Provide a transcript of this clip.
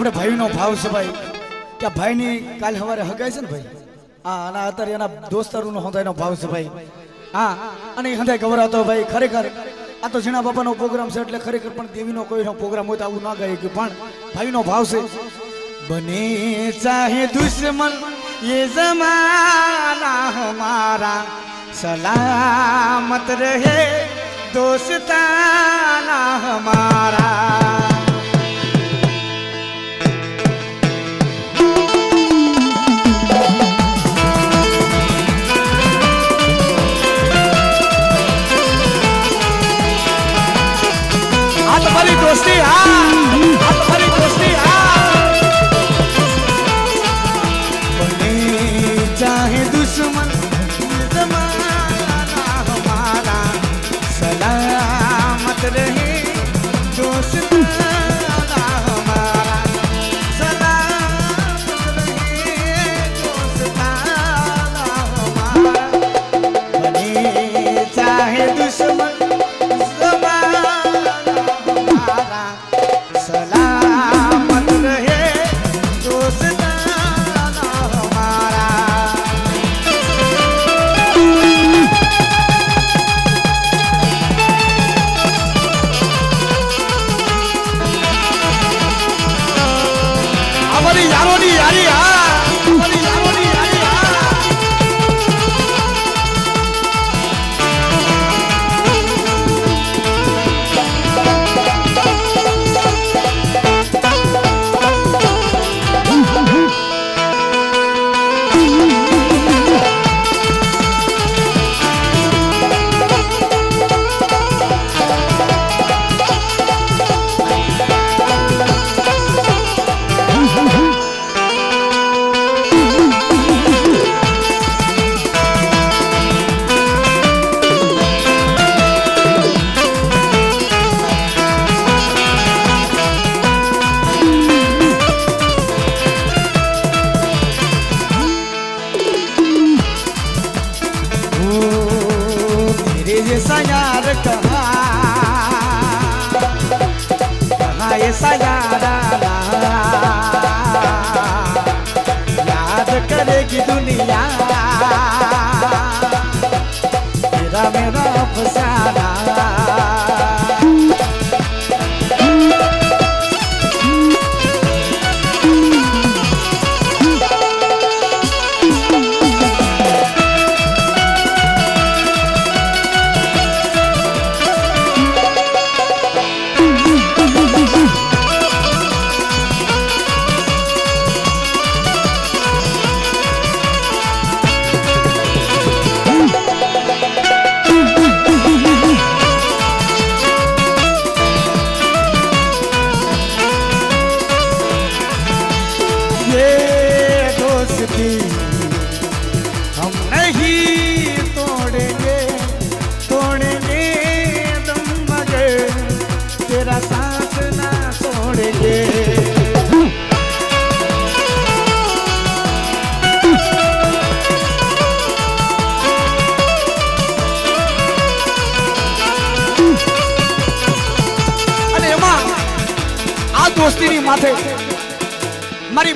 આપણે ભાઈનો ભાવ છે ભાઈ કે ભાઈની કાલ સવારે હગાઈ છે ને ભાઈ હા અને અત્યારે એના દોસ્તારોનો હંધાઈનો ભાવ છે ભાઈ હા અને એ હંધાઈ ગવરાતો ભાઈ ખરેખર આ તો જીણા બાપાનો પ્રોગ્રામ છે એટલે ખરેખર પણ દેવીનો કોઈનો પ્રોગ્રામ હોય તો આવું ના ગાય કે પણ ભાઈનો ભાવ છે બને ચાહે દુશ્મન ये जमाना हमारा सलामत रहे दोस्ताना हमारा आ तुम्हारी दोस्ती हाँ आ तुम्हारी दोस्ती हाँ चाहे दुश्मन जमाना हमारा सलामत रहे दोस्ताना हमारा सलामत रहे दोस्ताना हमारा बने चाहे दुश्मन जमाना हमारा सलामत रहे दोस्ताना ऐसा यार कहाँ ऐसा यार याद करेगी दुनिया तेरा मेरा अफसाना हम नहीं तोड़ेंगे तोड़ेंगे दम मगर तेरा साथ ना छोड़ेंगे અને એમાં આ દોસ્તીની માથે મારી